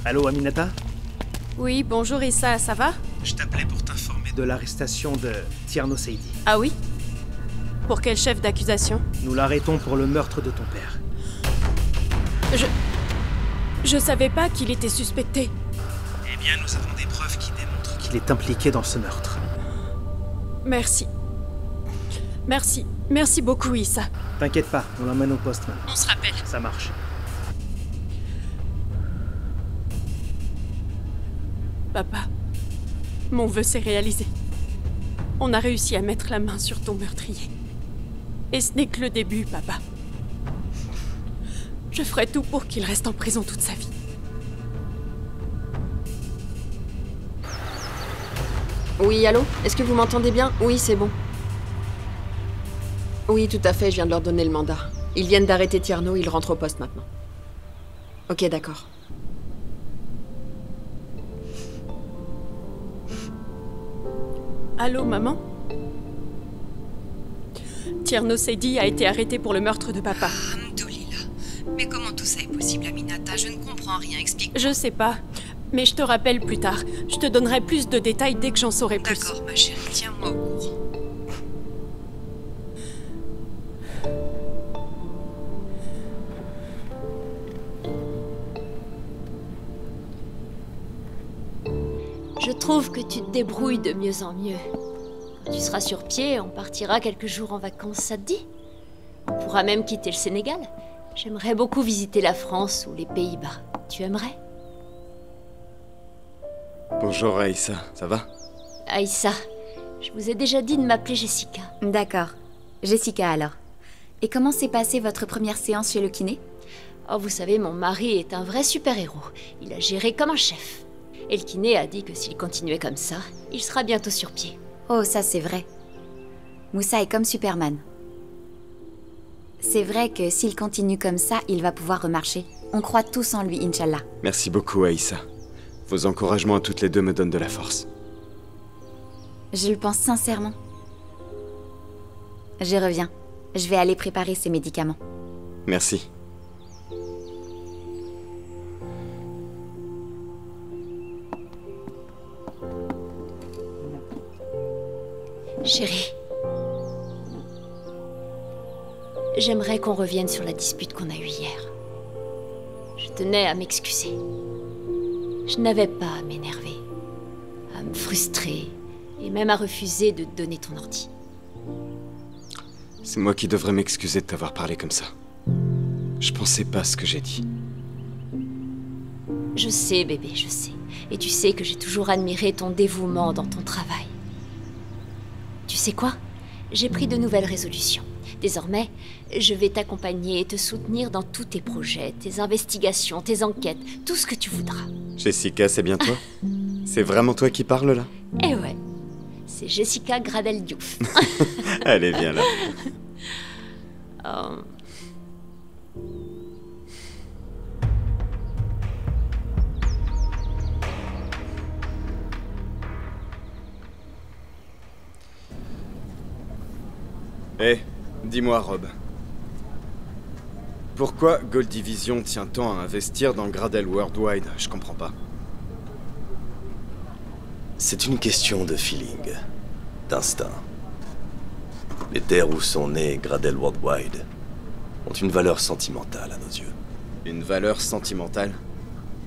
Allô, Aminata? Oui, bonjour Issa, ça va? Je t'appelais pour t'informer de l'arrestation de Tierno Saidi. Ah oui? Pour quel chef d'accusation? Nous l'arrêtons pour le meurtre de ton père. Je savais pas qu'il était suspecté. Eh bien, nous avons des preuves qui démontrent qu'il est impliqué dans ce meurtre. Merci. Merci beaucoup, Issa. T'inquiète pas, on l'emmène au poste maintenant. On se rappelle. Ça marche. Papa, mon vœu s'est réalisé. On a réussi à mettre la main sur ton meurtrier. Et ce n'est que le début, papa. Je ferai tout pour qu'il reste en prison toute sa vie. Oui, allô? Est-ce que vous m'entendez bien? Oui, c'est bon. Oui, tout à fait, je viens de leur donner le mandat. Ils viennent d'arrêter Tierno, ils rentrent au poste maintenant. Ok, d'accord. Allô, maman? Tierno Saidi a été arrêté pour le meurtre de papa. Alhamdoulilah. Mais comment tout ça est possible, Aminata? Je ne comprends rien, explique. Je sais pas, mais je te rappelle plus tard. Je te donnerai plus de détails dès que j'en saurai plus. D'accord, ma chérie, tiens-moi au courant. Je trouve que tu te débrouilles de mieux en mieux. Quand tu seras sur pied, on partira quelques jours en vacances, ça te dit? On pourra même quitter le Sénégal. J'aimerais beaucoup visiter la France ou les Pays-Bas. Tu aimerais? Bonjour Aïssa, ça va? Aïssa, je vous ai déjà dit de m'appeler Jessica. D'accord. Jessica alors. Et comment s'est passée votre première séance chez le kiné? Oh, vous savez, mon mari est un vrai super-héros. Il a géré comme un chef. Et le kiné a dit que s'il continuait comme ça, il sera bientôt sur pied. Oh, ça c'est vrai. Moussa est comme Superman. C'est vrai que s'il continue comme ça, il va pouvoir remarcher. On croit tous en lui, Inch'Allah. Merci beaucoup Aïssa. Vos encouragements à toutes les deux me donnent de la force. Je le pense sincèrement. Je reviens. Je vais aller préparer ces médicaments. Merci. Chérie, j'aimerais qu'on revienne sur la dispute qu'on a eue hier. Je tenais à m'excuser. Je n'avais pas à m'énerver, à me frustrer, et même à refuser de te donner ton ordi. C'est moi qui devrais m'excuser de t'avoir parlé comme ça. Je pensais pas ce que j'ai dit. Je sais, bébé, je sais. Et tu sais que j'ai toujours admiré ton dévouement dans ton travail. Tu sais quoi? J'ai pris de nouvelles résolutions. Désormais, je vais t'accompagner et te soutenir dans tous tes projets, tes investigations, tes enquêtes, tout ce que tu voudras. Jessica, c'est bien toi? C'est vraiment toi qui parles là? Eh ouais, c'est Jessica Gradel Diouf. Allez, viens là. Hé, dis-moi Rob. Pourquoi Gold Division tient tant à investir dans Gradel Worldwide? Je comprends pas. C'est une question de feeling, d'instinct. Les terres où sont nés Gradel Worldwide ont une valeur sentimentale à nos yeux. Une valeur sentimentale?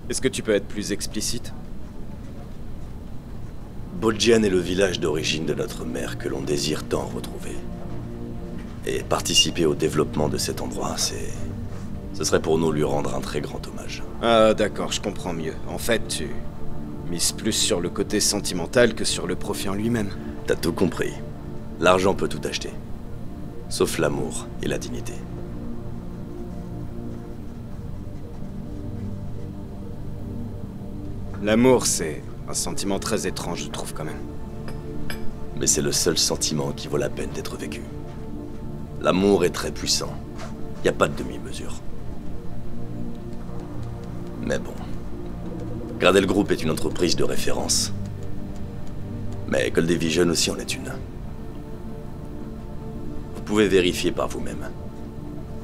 Est-ce que tu peux être plus explicite? Boljian est le village d'origine de notre mère que l'on désire tant retrouver. Et participer au développement de cet endroit, ce serait pour nous lui rendre un très grand hommage. Ah d'accord, je comprends mieux. En fait, tu mises plus sur le côté sentimental que sur le profit en lui-même. T'as tout compris. L'argent peut tout acheter. Sauf l'amour et la dignité. L'amour, c'est un sentiment très étrange, je trouve quand même. Mais c'est le seul sentiment qui vaut la peine d'être vécu. L'amour est très puissant. Y a pas de demi-mesure. Mais bon. Gradel Group est une entreprise de référence. Mais Gold Division aussi en est une. Vous pouvez vérifier par vous-même.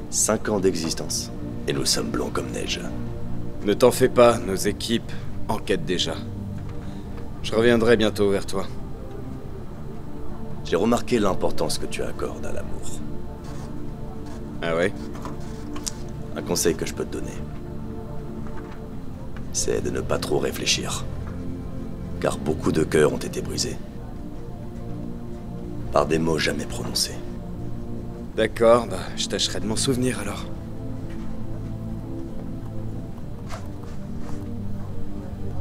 5 ans d'existence, et nous sommes blancs comme neige. Ne t'en fais pas, nos équipes enquêtent déjà. Je reviendrai bientôt vers toi. J'ai remarqué l'importance que tu accordes à l'amour. Ah ouais? Un conseil que je peux te donner, c'est de ne pas trop réfléchir. Car beaucoup de cœurs ont été brisés. Par des mots jamais prononcés. D'accord, bah je tâcherai de m'en souvenir alors.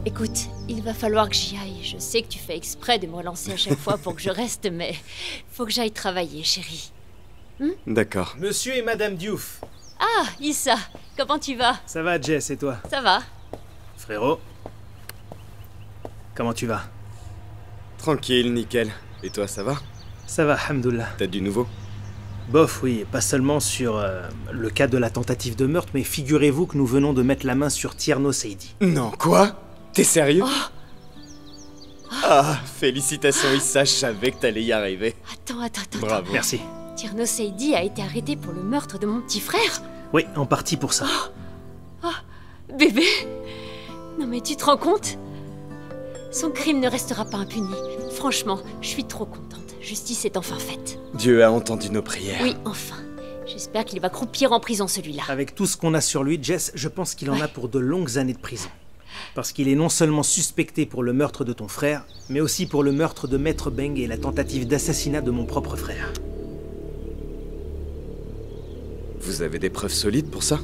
Écoute, il va falloir que j'y aille. Je sais que tu fais exprès de me relancer à chaque fois pour que je reste, mais faut que j'aille travailler, chérie. D'accord. Monsieur et Madame Diouf. Ah, Issa, comment tu vas? Ça va, Jess, et toi? Ça va? Frérot. Comment tu vas? Tranquille, nickel. Et toi, ça va? Ça va, hamdoullah. T'as du nouveau? Bof, oui, pas seulement sur le cas de la tentative de meurtre, mais figurez-vous que nous venons de mettre la main sur Tierno Saidi. Non, quoi? T'es sérieux? Ah, félicitations Issa, je savais que t'allais y arriver. Attends. Bravo. Merci. Tierno Saidi a été arrêté pour le meurtre de mon petit frère? Oui, en partie pour ça. Bébé? Non mais tu te rends compte? Son crime ne restera pas impuni. Franchement, je suis trop contente. Justice est enfin faite. Dieu a entendu nos prières. Oui, enfin. J'espère qu'il va croupir en prison, celui-là. Avec tout ce qu'on a sur lui, Jess, je pense qu'il en a pour de longues années de prison. Parce qu'il est non seulement suspecté pour le meurtre de ton frère, mais aussi pour le meurtre de Maître Beng et la tentative d'assassinat de mon propre frère. Vous avez des preuves solides pour ça?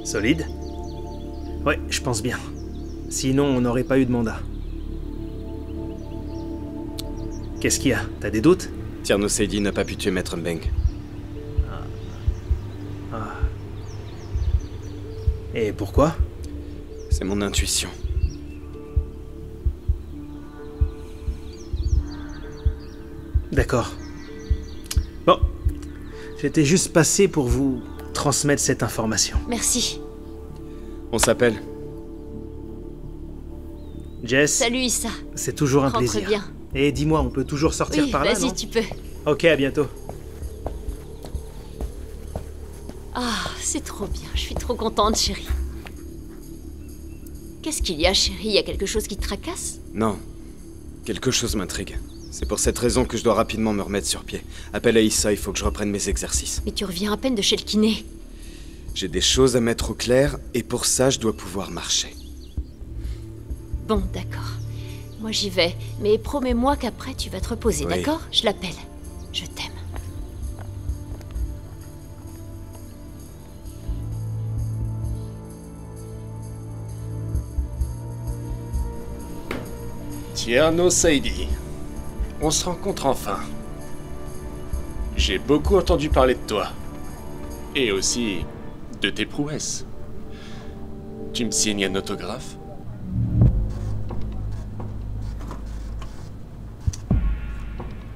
Solide? Ouais, je pense bien. Sinon, on n'aurait pas eu de mandat. Qu'est-ce qu'il y a? T'as des doutes? Tierno Saidi n'a pas pu tuer Maître Beng. Et pourquoi? C'est mon intuition. D'accord. Bon. J'étais juste passé pour vous transmettre cette information. Merci. On s'appelle. Jess. Salut Issa. C'est toujours un Rentre plaisir. bien. Et dis-moi, on peut toujours sortir Oui, par là, non? vas-y, tu peux. Ok, à bientôt. Ah, c'est trop bien. Je suis trop contente, chérie. Qu'est-ce qu'il y a, chérie? Y a quelque chose qui te tracasse? Non. Quelque chose m'intrigue. C'est pour cette raison que je dois rapidement me remettre sur pied. Appelle à Issa, il faut que je reprenne mes exercices. Mais tu reviens à peine de chez le kiné. J'ai des choses à mettre au clair, et pour ça, je dois pouvoir marcher. Bon, d'accord. Moi, j'y vais. Mais promets-moi qu'après, tu vas te reposer, Oui. d'accord? Je l'appelle. Je t'aime. Tierno Saidi, on se rencontre enfin. J'ai beaucoup entendu parler de toi. Et aussi de tes prouesses. Tu me signes un autographe?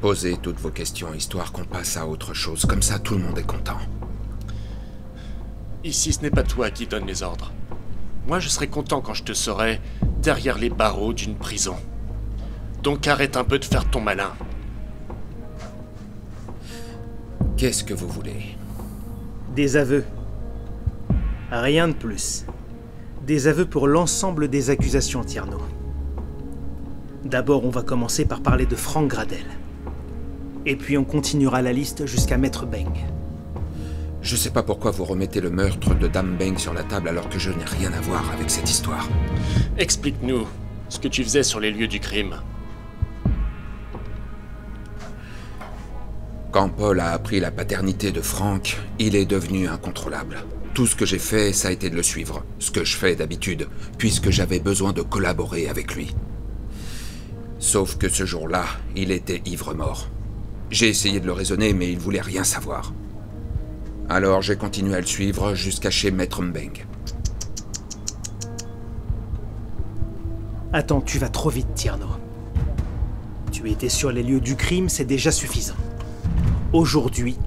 Posez toutes vos questions, histoire qu'on passe à autre chose. Comme ça, tout le monde est content. Ici, ce n'est pas toi qui donne les ordres. Moi, je serai content quand je te saurai derrière les barreaux d'une prison. Donc arrête un peu de faire ton malin. Qu'est-ce que vous voulez? Des aveux. Rien de plus. Des aveux pour l'ensemble des accusations, Tierno. D'abord, on va commencer par parler de Frank Gradel. Et puis on continuera la liste jusqu'à Maître Beng. Je sais pas pourquoi vous remettez le meurtre de Dame Beng sur la table alors que je n'ai rien à voir avec cette histoire. Explique-nous ce que tu faisais sur les lieux du crime. Quand Paul a appris la paternité de Frank, il est devenu incontrôlable. Tout ce que j'ai fait, ça a été de le suivre. Ce que je fais d'habitude, puisque j'avais besoin de collaborer avec lui. Sauf que ce jour-là, il était ivre-mort. J'ai essayé de le raisonner, mais il voulait rien savoir. Alors j'ai continué à le suivre jusqu'à chez Maître Beng. Attends, tu vas trop vite, Tierno. Tu étais sur les lieux du crime, c'est déjà suffisant. Aujourd'hui,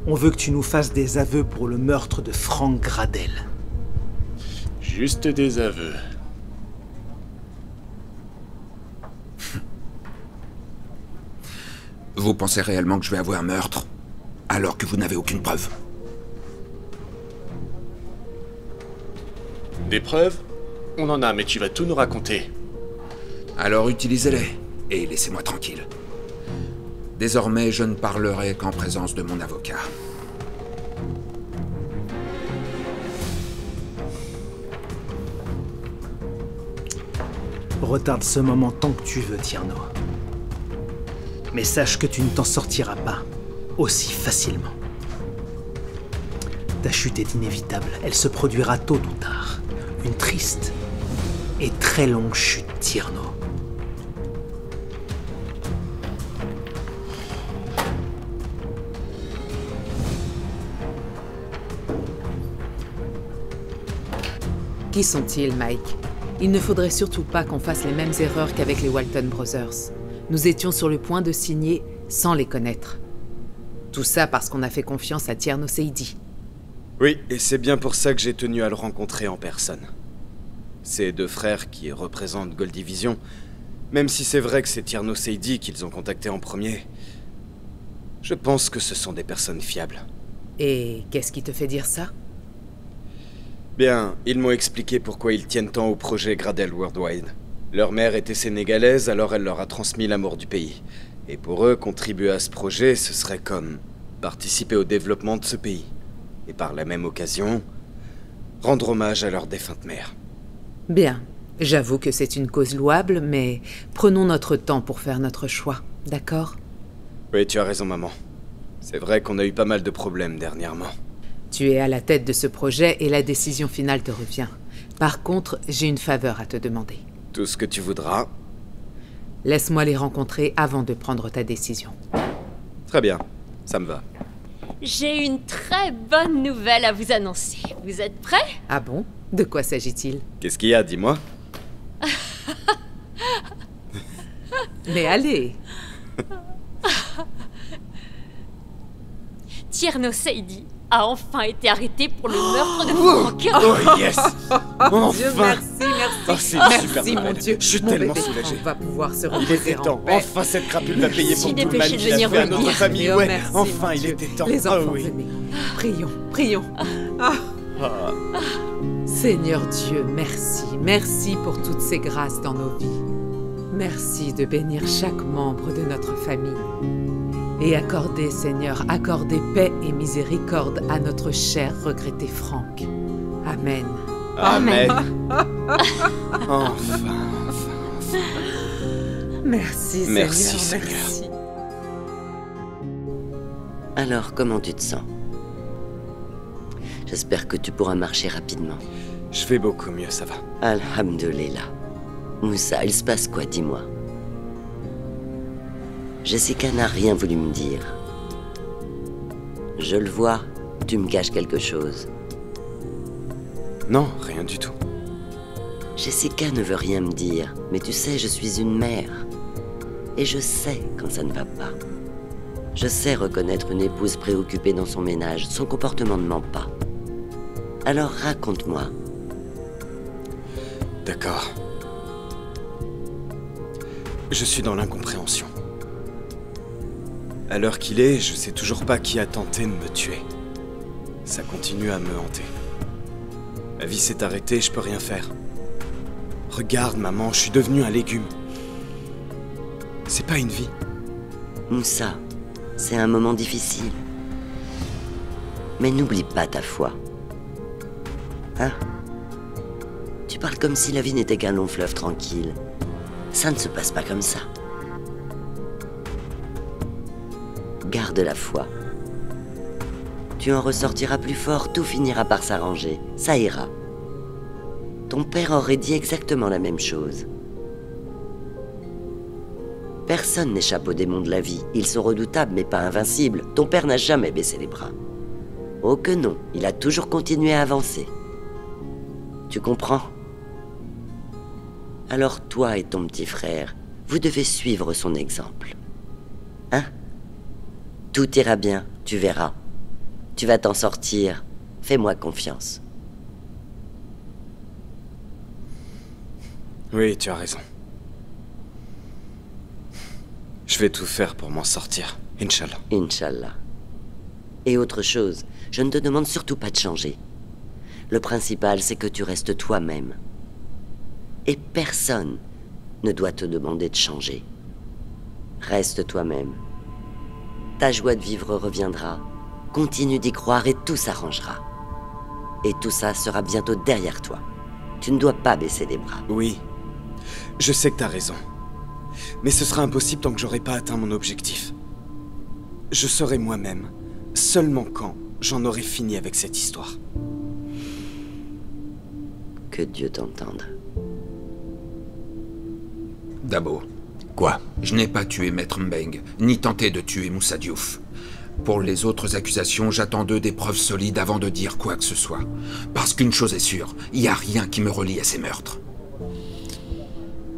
on veut que tu nous fasses des aveux pour le meurtre de Frank Gradel. Juste des aveux. Vous pensez réellement que je vais avouer un meurtre, alors que vous n'avez aucune preuve? Des preuves? On en a, mais tu vas tout nous raconter. Alors utilisez-les, et laissez-moi tranquille. Désormais, je ne parlerai qu'en présence de mon avocat. Retarde ce moment tant que tu veux, Tierno. Mais sache que tu ne t'en sortiras pas aussi facilement. Ta chute est inévitable, elle se produira tôt ou tard. Une triste et très longue chute, Tierno. Qui sont-ils, Mike? Il ne faudrait surtout pas qu'on fasse les mêmes erreurs qu'avec les Walton Brothers. Nous étions sur le point de signer sans les connaître. Tout ça parce qu'on a fait confiance à Tierno Seidi. Oui, et c'est bien pour ça que j'ai tenu à le rencontrer en personne. Ces deux frères qui représentent Gold Division, même si c'est vrai que c'est Tierno Seidi qu'ils ont contacté en premier, je pense que ce sont des personnes fiables. Et qu'est-ce qui te fait dire ça? Bien, ils m'ont expliqué pourquoi ils tiennent tant au projet Gradel Worldwide. Leur mère était sénégalaise, alors elle leur a transmis l'amour du pays. Et pour eux, contribuer à ce projet, ce serait comme participer au développement de ce pays. Et par la même occasion, rendre hommage à leur défunte mère. Bien, j'avoue que c'est une cause louable, mais prenons notre temps pour faire notre choix, d'accord? Oui, tu as raison, maman. C'est vrai qu'on a eu pas mal de problèmes dernièrement. Tu es à la tête de ce projet et la décision finale te revient. Par contre, j'ai une faveur à te demander. Tout ce que tu voudras. Laisse-moi les rencontrer avant de prendre ta décision. Très bien, ça me va. J'ai une très bonne nouvelle à vous annoncer. Vous êtes prêts? Ah bon? De quoi s'agit-il? Qu'est-ce qu'il y a, dis-moi? Mais allez! Tierno Seidi a enfin été arrêté pour le meurtre de Franck. Oh yes! Enfin! Dieu, merci. Oh, c'est Merci, super mon Dieu. Je suis Mon tellement bébé soulagé. Franck va pouvoir se Il reposer était en temps. paix. Enfin, cette crapule va payer pour tout le mal dépêchez de qu'il a venir fait à vous notre dire. famille. Oh, Ouais, merci, enfin, mon il Dieu. était temps. Les Ah enfants, oui. venez. Prions. Ah. Seigneur Dieu, merci. Merci pour toutes ces grâces dans nos vies. Merci de bénir chaque membre de notre famille. Et accordez, Seigneur, accordez paix et miséricorde à notre cher regretté Franck. Amen. Amen. Enfin. Merci, Merci, Seigneur. Seigneur. Merci. Alors, comment tu te sens? J'espère que tu pourras marcher rapidement. Je vais beaucoup mieux, ça va. Alhamdulillah. Moussa, il se passe quoi, dis-moi? Jessica n'a rien voulu me dire. Je le vois, tu me caches quelque chose. Non, rien du tout. Jessica ne veut rien me dire, mais tu sais, je suis une mère. Et je sais quand ça ne va pas. Je sais reconnaître une épouse préoccupée dans son ménage. Son comportement ne ment pas. Alors raconte-moi. D'accord. Je suis dans l'incompréhension. À l'heure qu'il est, je sais toujours pas qui a tenté de me tuer. Ça continue à me hanter. Ma vie s'est arrêtée, je peux rien faire. Regarde, maman, je suis devenu un légume. C'est pas une vie. Moussa, c'est un moment difficile. Mais n'oublie pas ta foi. Hein? Tu parles comme si la vie n'était qu'un long fleuve tranquille. Ça ne se passe pas comme ça. Garde la foi. Tu en ressortiras plus fort, tout finira par s'arranger. Ça ira. Ton père aurait dit exactement la même chose. Personne n'échappe aux démons de la vie. Ils sont redoutables, mais pas invincibles. Ton père n'a jamais baissé les bras. Oh que non, il a toujours continué à avancer. Tu comprends? Alors toi et ton petit frère, vous devez suivre son exemple. Hein? Tout ira bien, tu verras. Tu vas t'en sortir. Fais-moi confiance. Oui, tu as raison. Je vais tout faire pour m'en sortir, Inch'Allah. Inch'Allah. Et autre chose, je ne te demande surtout pas de changer. Le principal, c'est que tu restes toi-même. Et personne ne doit te demander de changer. Reste toi-même. Ta joie de vivre reviendra. Continue d'y croire et tout s'arrangera. Et tout ça sera bientôt derrière toi. Tu ne dois pas baisser les bras. Oui, je sais que t'as raison. Mais ce sera impossible tant que j'aurai pas atteint mon objectif. Je serai moi-même, seulement quand j'en aurai fini avec cette histoire. Que Dieu t'entende. Dabo. Quoi? Je n'ai pas tué Maître Mbeng, ni tenté de tuer Moussa Diouf. Pour les autres accusations, j'attends d'eux des preuves solides avant de dire quoi que ce soit. Parce qu'une chose est sûre, il n'y a rien qui me relie à ces meurtres.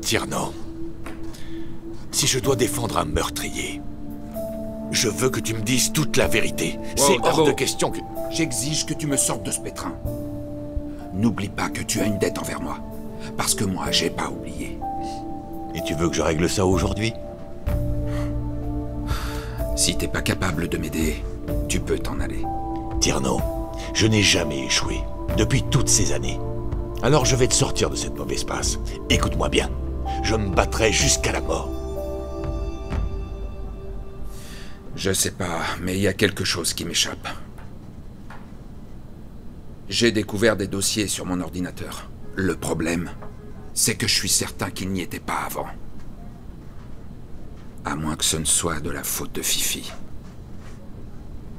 Tierno, si je dois défendre un meurtrier, je veux que tu me dises toute la vérité. C'est hors de question que... J'exige que tu me sortes de ce pétrin. N'oublie pas que tu as une dette envers moi. Parce que moi, j'ai pas oublié. Et tu veux que je règle ça aujourd'hui? Si t'es pas capable de m'aider, tu peux t'en aller. Tierno, je n'ai jamais échoué, depuis toutes ces années. Alors je vais te sortir de cette mauvaise passe. Écoute-moi bien, je me battrai jusqu'à la mort. Je sais pas, mais il y a quelque chose qui m'échappe. J'ai découvert des dossiers sur mon ordinateur. Le problème, c'est que je suis certain qu'il n'y était pas avant. À moins que ce ne soit de la faute de Fifi.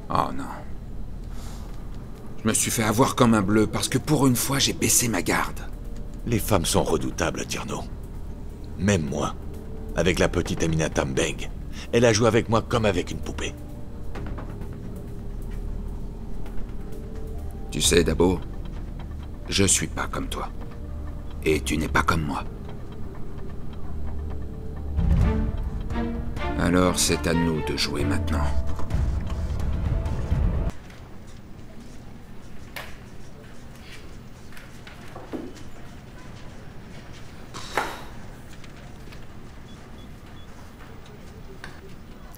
Oh non. Je me suis fait avoir comme un bleu parce que pour une fois, j'ai baissé ma garde. Les femmes sont redoutables, Tierno. Même moi, avec la petite Aminata Mbeng, elle a joué avec moi comme avec une poupée. Tu sais, Dabo, je suis pas comme toi. Et tu n'es pas comme moi. Alors c'est à nous de jouer maintenant.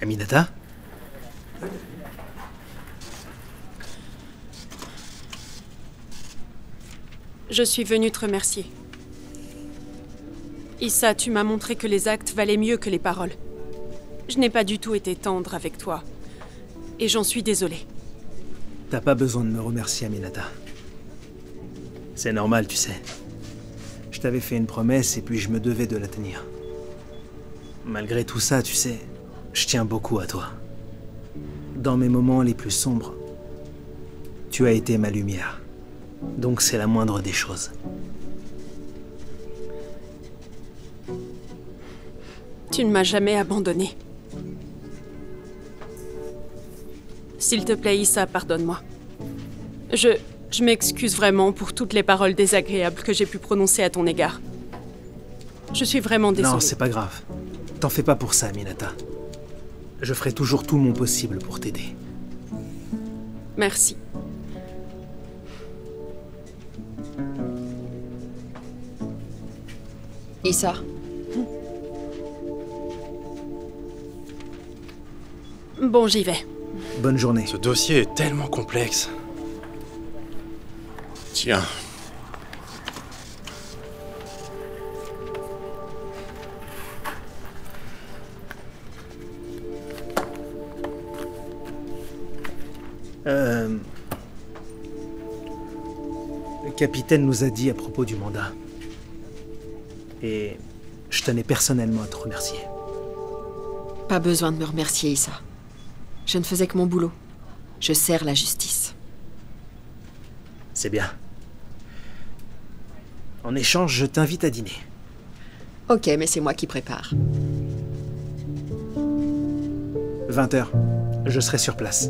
Aminata? Je suis venue te remercier. Issa, tu m'as montré que les actes valaient mieux que les paroles. Je n'ai pas du tout été tendre avec toi. Et j'en suis désolée. T'as pas besoin de me remercier, Aminata. C'est normal, tu sais. Je t'avais fait une promesse et puis je me devais de la tenir. Malgré tout ça, tu sais, je tiens beaucoup à toi. Dans mes moments les plus sombres, tu as été ma lumière. Donc c'est la moindre des choses. Tu ne m'as jamais abandonné. S'il te plaît, Issa, pardonne-moi. Je m'excuse vraiment pour toutes les paroles désagréables que j'ai pu prononcer à ton égard. Je suis vraiment désolée. Non, c'est pas grave. T'en fais pas pour ça, Aminata. Je ferai toujours tout mon possible pour t'aider. Merci. Issa. Bon, j'y vais. Bonne journée. Ce dossier est tellement complexe. Tiens. Le capitaine nous a dit à propos du mandat. Et je tenais personnellement à te remercier. Pas besoin de me remercier, Issa. Je ne faisais que mon boulot. Je sers la justice. C'est bien. En échange, je t'invite à dîner. Ok, mais c'est moi qui prépare. 20h. Je serai sur place.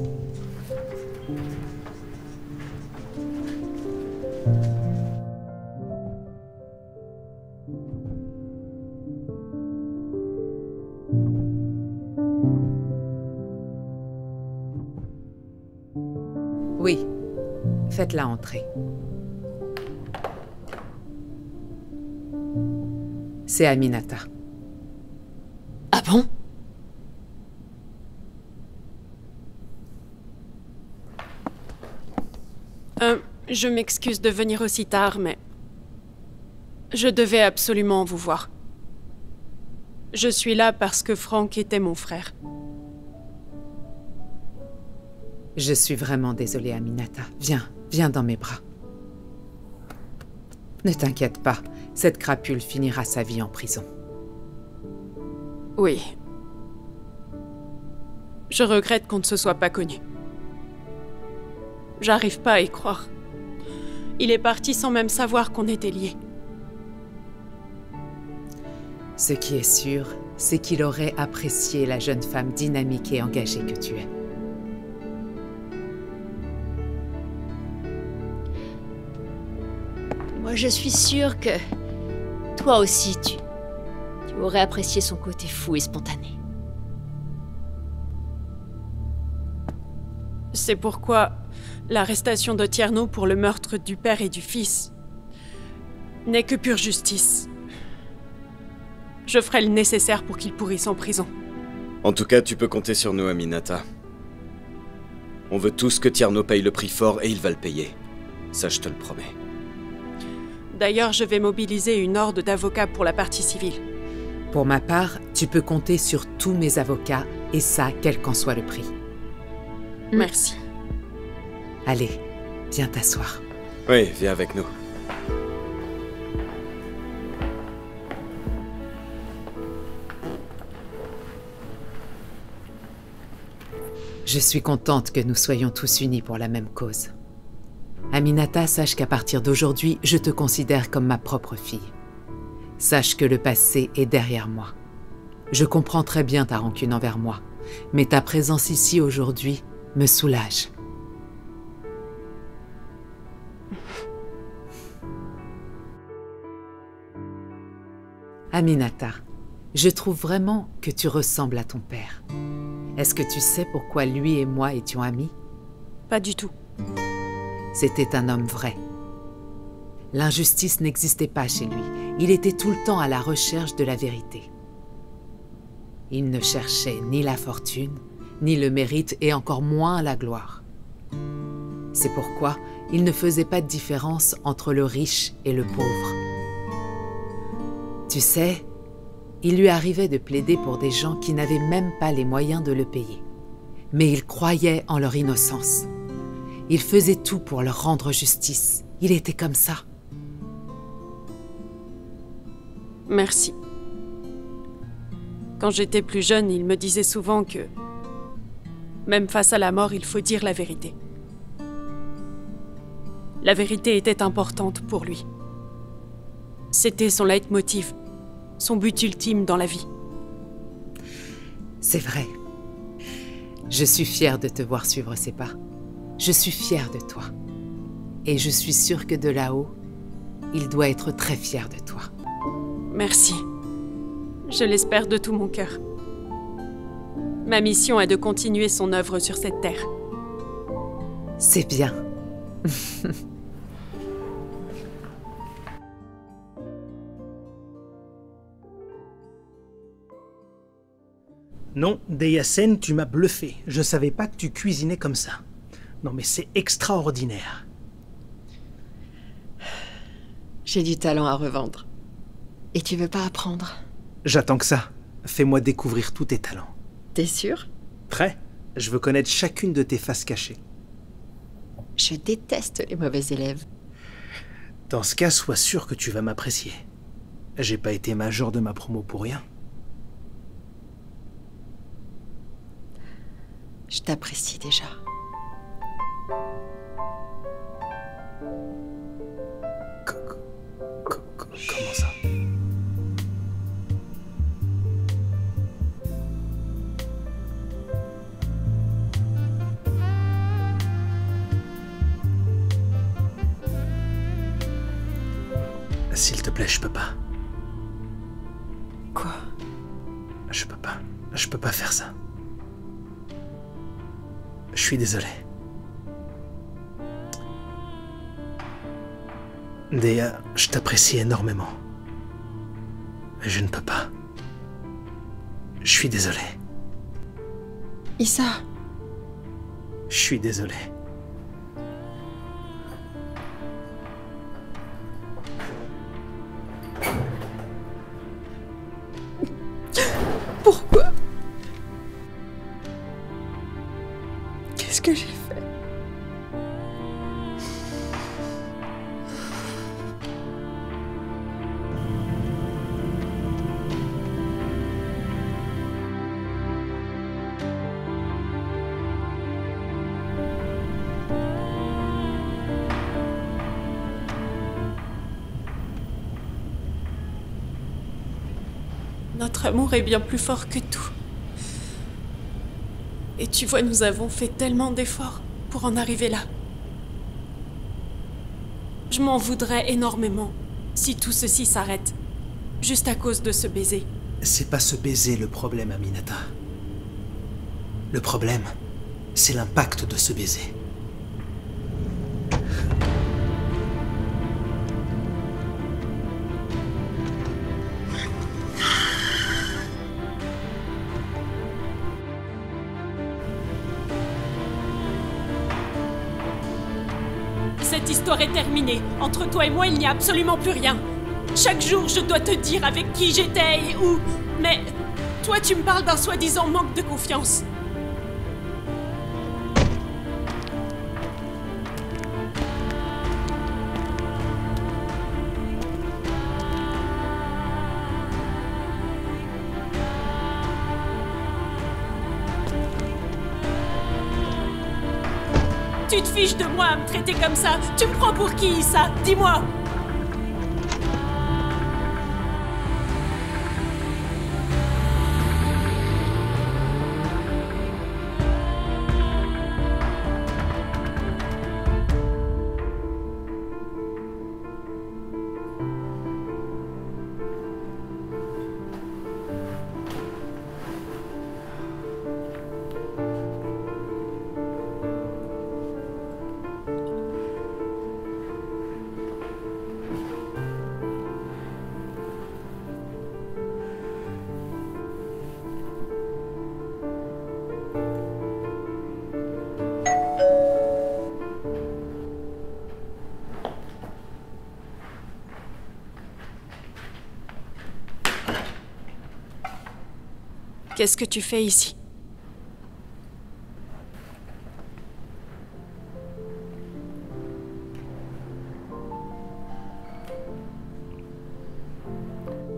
Oui, faites-la entrer. C'est Aminata. Ah bon? Je m'excuse de venir aussi tard, mais... je devais absolument vous voir. Je suis là parce que Frank était mon frère. Je suis vraiment désolée, Aminata. Viens dans mes bras. Ne t'inquiète pas, cette crapule finira sa vie en prison. Oui. Je regrette qu'on ne se soit pas connus. J'arrive pas à y croire. Il est parti sans même savoir qu'on était liés. Ce qui est sûr, c'est qu'il aurait apprécié la jeune femme dynamique et engagée que tu es. Moi, je suis sûre que... toi aussi, tu aurais apprécié son côté fou et spontané. C'est pourquoi l'arrestation de Tierno pour le meurtre du père et du fils n'est que pure justice. Je ferai le nécessaire pour qu'il pourrisse en prison. En tout cas, tu peux compter sur nous, Aminata. On veut tous que Tierno paye le prix fort et il va le payer. Ça, je te le promets. D'ailleurs, je vais mobiliser une horde d'avocats pour la partie civile. Pour ma part, tu peux compter sur tous mes avocats, et ça, quel qu'en soit le prix. Merci. Allez, viens t'asseoir. Oui, viens avec nous. Je suis contente que nous soyons tous unis pour la même cause. Aminata, sache qu'à partir d'aujourd'hui, je te considère comme ma propre fille. Sache que le passé est derrière moi. Je comprends très bien ta rancune envers moi, mais ta présence ici aujourd'hui me soulage. Aminata, je trouve vraiment que tu ressembles à ton père. Est-ce que tu sais pourquoi lui et moi étions amis? Pas du tout. C'était un homme vrai. L'injustice n'existait pas chez lui. Il était tout le temps à la recherche de la vérité. Il ne cherchait ni la fortune, ni le mérite, et encore moins la gloire. C'est pourquoi il ne faisait pas de différence entre le riche et le pauvre. Tu sais, il lui arrivait de plaider pour des gens qui n'avaient même pas les moyens de le payer. Mais il croyait en leur innocence. Il faisait tout pour leur rendre justice. Il était comme ça. Merci. Quand j'étais plus jeune, il me disait souvent que... même face à la mort, il faut dire la vérité. La vérité était importante pour lui. C'était son leitmotiv, son but ultime dans la vie. C'est vrai. Je suis fière de te voir suivre ses pas. Je suis fière de toi. Et je suis sûre que de là-haut, il doit être très fier de toi. Merci. Je l'espère de tout mon cœur. Ma mission est de continuer son œuvre sur cette terre. C'est bien. Non, Deyasen, tu m'as bluffé. Je savais pas que tu cuisinais comme ça. Non mais c'est extraordinaire. J'ai du talent à revendre. Et tu veux pas apprendre? J'attends que ça. Fais-moi découvrir tous tes talents. T'es sûr? Prêt? Je veux connaître chacune de tes faces cachées. Je déteste les mauvais élèves. Dans ce cas, sois sûr que tu vas m'apprécier. J'ai pas été major de ma promo pour rien. Je t'apprécie déjà. Comment ça? S'il te plaît, je peux pas. Quoi? Je peux pas. Je peux pas faire ça. Je suis désolé. Deya, je t'apprécie énormément. Mais je ne peux pas. Je suis désolé. Issa. Je suis désolé. Notre amour est bien plus fort que tout. Et tu vois, nous avons fait tellement d'efforts pour en arriver là. Je m'en voudrais énormément si tout ceci s'arrête, juste à cause de ce baiser. C'est pas ce baiser le problème, Aminata. Le problème, c'est l'impact de ce baiser. Cette histoire est terminée. Entre toi et moi, il n'y a absolument plus rien. Chaque jour, je dois te dire avec qui j'étais et où. Mais toi, tu me parles d'un soi-disant manque de confiance. Tu te fiches de moi à me traiter comme ça. Tu me prends pour qui, ça? Dis-moi. Qu'est-ce que tu fais ici?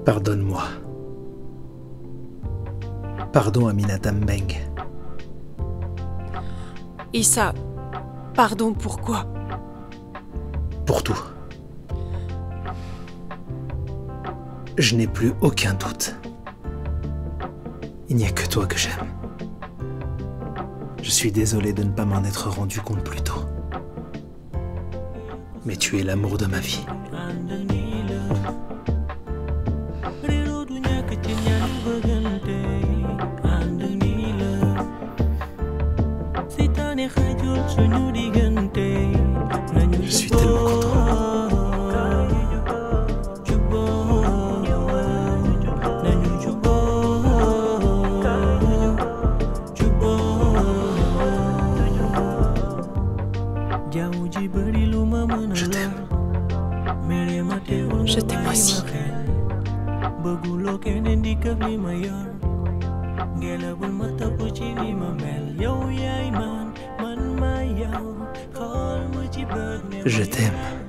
Pardonne-moi. Pardon, Aminata Mbeng. Issa, pardon pourquoi? Pour tout. Je n'ai plus aucun doute. Il n'y a que toi que j'aime. Je suis désolé de ne pas m'en être rendu compte plus tôt. Mais tu es l'amour de ma vie. Je suis tellement content. Je t'aime. Je t'aime aussi. Je t'aime.